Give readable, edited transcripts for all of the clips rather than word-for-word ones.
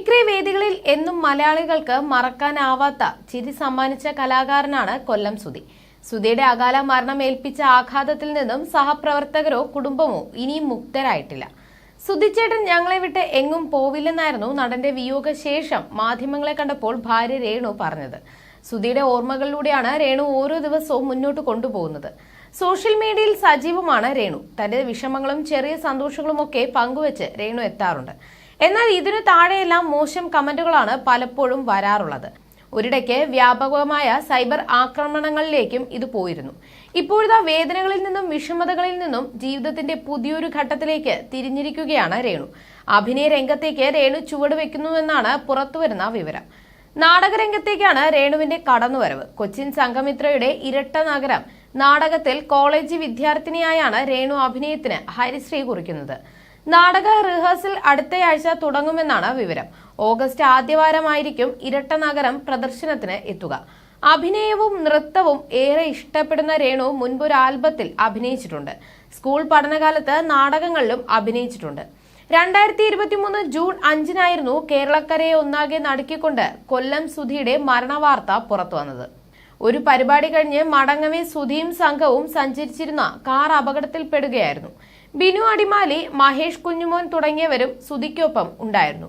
Mimicry വേദികളിൽ എന്നും മലയാളികൾക്ക് മറക്കാനാവാത്ത ചിരി സമ്മാനിച്ച കലാകാരനാണ് കൊല്ലം സുധി. സുധിയുടെ അകാല മരണം ഏൽപ്പിച്ച ആഘാതത്തിൽ നിന്നും സഹപ്രവർത്തകരോ കുടുംബമോ ഇനിയും മുക്തരായിട്ടില്ല. സുധിച്ചേട്ടൻ ഞങ്ങളെ വിട്ട് എങ്ങും പോവില്ലെന്നായിരുന്നു നടന്റെ വിയോഗശേഷം മാധ്യമങ്ങളെ കണ്ടപ്പോൾ ഭാര്യ രേണു പറഞ്ഞത്. സുധിയുടെ ഓർമ്മകളിലൂടെയാണ് രേണു ഓരോ ദിവസവും മുന്നോട്ട് കൊണ്ടുപോകുന്നത്. സോഷ്യൽ മീഡിയയിൽ സജീവമാണ് രേണു. തന്റെ വിഷമങ്ങളും ചെറിയ സന്തോഷങ്ങളുമൊക്കെ പങ്കുവെച്ച് രേണു എത്താറുണ്ട്. എന്നാൽ ഇതിനു താഴെയെല്ലാം മോശം കമന്റുകളാണ് പലപ്പോഴും വരാറുള്ളത്. ഒരിടയ്ക്ക് വ്യാപകമായ സൈബർ ആക്രമണങ്ങളിലേക്കും ഇത് പോയിരുന്നു. ഇപ്പോഴത്തെ വേദനകളിൽ നിന്നും വിഷമതകളിൽ നിന്നും ജീവിതത്തിന്റെ പുതിയൊരു ഘട്ടത്തിലേക്ക് തിരിഞ്ഞിരിക്കുകയാണ് രേണു. അഭിനയ രംഗത്തേക്ക് രേണു ചുവടുവെക്കുന്നുവെന്നാണ് പുറത്തുവരുന്ന വിവരം. നാടകരംഗത്തേക്കാണ് രേണുവിന്റെ കടന്നുവരവ്. കൊച്ചിൻ സംഘമിത്രയുടെ ഇരട്ട നഗരം നാടകത്തിൽ കോളേജ് വിദ്യാർത്ഥിനിയായാണ് രേണു അഭിനയത്തിന് ഹരിശ്രീ കുറിക്കുന്നത്. നാടക റിഹേഴ്സൽ അടുത്തയാഴ്ച തുടങ്ങുമെന്നാണ് വിവരം. ഓഗസ്റ്റ് ആദ്യവാരമായിരിക്കും ഇരട്ട നഗരം പ്രദർശനത്തിന് എത്തുക. അഭിനയവും നൃത്തവും ഏറെ ഇഷ്ടപ്പെടുന്ന രേണു മുൻപൊരു ആൽബത്തിൽ അഭിനയിച്ചിട്ടുണ്ട്. സ്കൂൾ പഠനകാലത്ത് നാടകങ്ങളിലും അഭിനയിച്ചിട്ടുണ്ട്. 2023 ജൂൺ 5 കേരളക്കരയെ ഒന്നാകെ നടുക്കിക്കൊണ്ട് കൊല്ലം സുധിയുടെ മരണവാർത്ത പുറത്തുവന്നത്. ഒരു പരിപാടി കഴിഞ്ഞ് മടങ്ങവേ സുധിയും സംഘവും സഞ്ചരിച്ചിരുന്ന കാർ അപകടത്തിൽപ്പെടുകയായിരുന്നു. ബിനു അടിമാലി, മഹേഷ് കുഞ്ഞുമോൻ തുടങ്ങിയവരും സുധിക്കൊപ്പം ഉണ്ടായിരുന്നു.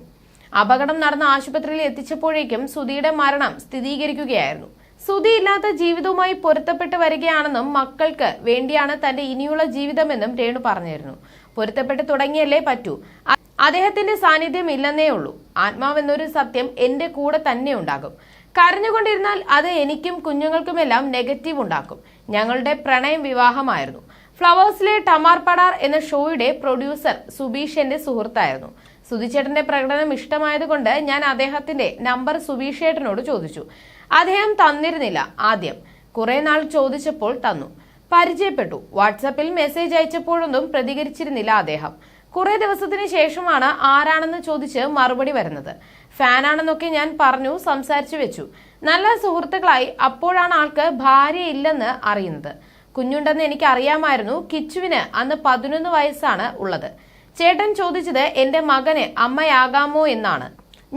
അപകടം നടന്ന ആശുപത്രിയിൽ എത്തിച്ചപ്പോഴേക്കും സുധിയുടെ മരണം സ്ഥിരീകരിക്കുകയായിരുന്നു. സുധി ഇല്ലാത്ത ജീവിതവുമായി പൊരുത്തപ്പെട്ട് വരികയാണെന്നും മക്കൾക്ക് വേണ്ടിയാണ് തന്റെ ഇനിയുള്ള ജീവിതമെന്നും രേണു പറഞ്ഞിരുന്നു. പൊരുത്തപ്പെട്ട് തുടങ്ങിയല്ലേ പറ്റൂ. അദ്ദേഹത്തിന്റെ സാന്നിധ്യം ഇല്ലെന്നേ ഉള്ളൂ. ആത്മാവെന്നൊരു സത്യം എന്റെ കൂടെ തന്നെ ഉണ്ടാകും. കരഞ്ഞുകൊണ്ടിരുന്നാൽ അത് എനിക്കും കുഞ്ഞുങ്ങൾക്കുമെല്ലാം നെഗറ്റീവ് ഉണ്ടാക്കും. ഞങ്ങളുടെ പ്രണയം വിവാഹമായിരുന്നു. ഫ്ലവേഴ്സിലെ ടമാർ പടാർ എന്ന ഷോയുടെ പ്രൊഡ്യൂസർ സുബീഷ് എന്റെ സുഹൃത്തായിരുന്നു. സുധിച്ചേട്ടന്റെ പ്രകടനം ഇഷ്ടമായതുകൊണ്ട് ഞാൻ അദ്ദേഹത്തിന്റെ നമ്പർ സുബീഷേട്ടനോട് ചോദിച്ചു. അദ്ദേഹം തന്നിരുന്നില്ല. ആദ്യം കുറെ നാൾ ചോദിച്ചപ്പോൾ തന്നു. പരിചയപ്പെട്ടു. വാട്സാപ്പിൽ മെസ്സേജ് അയച്ചപ്പോഴൊന്നും പ്രതികരിച്ചിരുന്നില്ല അദ്ദേഹം. കുറെ ദിവസത്തിന് ശേഷമാണ് ആരാണെന്ന് ചോദിച്ച് മറുപടി വരുന്നത്. ഫാനാണെന്നൊക്കെ ഞാൻ പറഞ്ഞു, സംസാരിച്ചു വെച്ചു. നല്ല സുഹൃത്തുക്കളായി. അപ്പോഴാണ് ആൾക്ക് ഭാര്യയില്ലെന്ന് അറിയുന്നത്. കുഞ്ഞുണ്ടെന്ന് എനിക്ക് അറിയാമായിരുന്നു. കിച്ചുവിന് അന്ന് 11 വയസ്സാണ് ഉള്ളത്. ചേട്ടൻ ചോദിച്ചത് എന്റെ മകന് അമ്മയാകാമോ എന്നാണ്.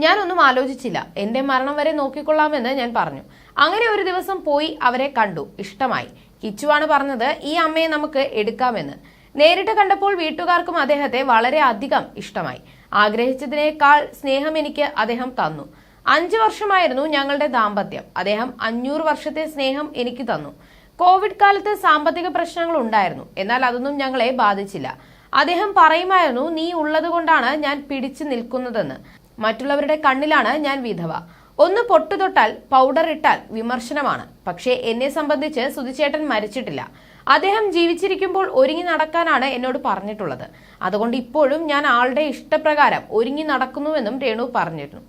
ഞാനൊന്നും ആലോചിച്ചില്ല. എന്റെ മരണം വരെ നോക്കിക്കൊള്ളാമെന്ന് ഞാൻ പറഞ്ഞു. അങ്ങനെ ഒരു ദിവസം പോയി അവരെ കണ്ടു. ഇഷ്ടമായി. കിച്ചുവാണ് പറഞ്ഞത് ഈ അമ്മയെ നമുക്ക് എടുക്കാമെന്ന്. നേരിട്ട് കണ്ടപ്പോൾ വീട്ടുകാർക്കും അദ്ദേഹത്തെ വളരെ അധികം ഇഷ്ടമായി. ആഗ്രഹിച്ചതിനേക്കാൾ സ്നേഹം എനിക്ക് അദ്ദേഹം തന്നു. 5 വർഷമായിരുന്നു ഞങ്ങളുടെ ദാമ്പത്യം. അദ്ദേഹം 500 വർഷത്തെ സ്നേഹം എനിക്ക് തന്നു. കോവിഡ് കാലത്ത് സാമ്പത്തിക പ്രശ്നങ്ങൾ ഉണ്ടായിരുന്നു. എന്നാൽ അതൊന്നും ഞങ്ങളെ ബാധിച്ചില്ല. അദ്ദേഹം പറയുമായിരുന്നു, നീ ഉള്ളത് കൊണ്ടാണ് ഞാൻ പിടിച്ചു നിൽക്കുന്നതെന്ന്. മറ്റുള്ളവരുടെ കണ്ണിലാണ് ഞാൻ വിധവ. ഒന്ന് പൊട്ടുതൊട്ടാൽ പൗഡർ ഇട്ടാൽ വിമർശനമാണ്. പക്ഷേ എന്നെ സംബന്ധിച്ച് സുധിച്ചേട്ടൻ മരിച്ചിട്ടില്ല. അദ്ദേഹം ജീവിച്ചിരിക്കുമ്പോൾ ഒരുങ്ങി നടക്കാനാണ് എന്നോട് പറഞ്ഞിട്ടുള്ളത്. അതുകൊണ്ട് ഇപ്പോഴും ഞാൻ ആളുടെ ഇഷ്ടപ്രകാരം ഒരുങ്ങി നടക്കുന്നുവെന്നും രേണു പറഞ്ഞിരുന്നു.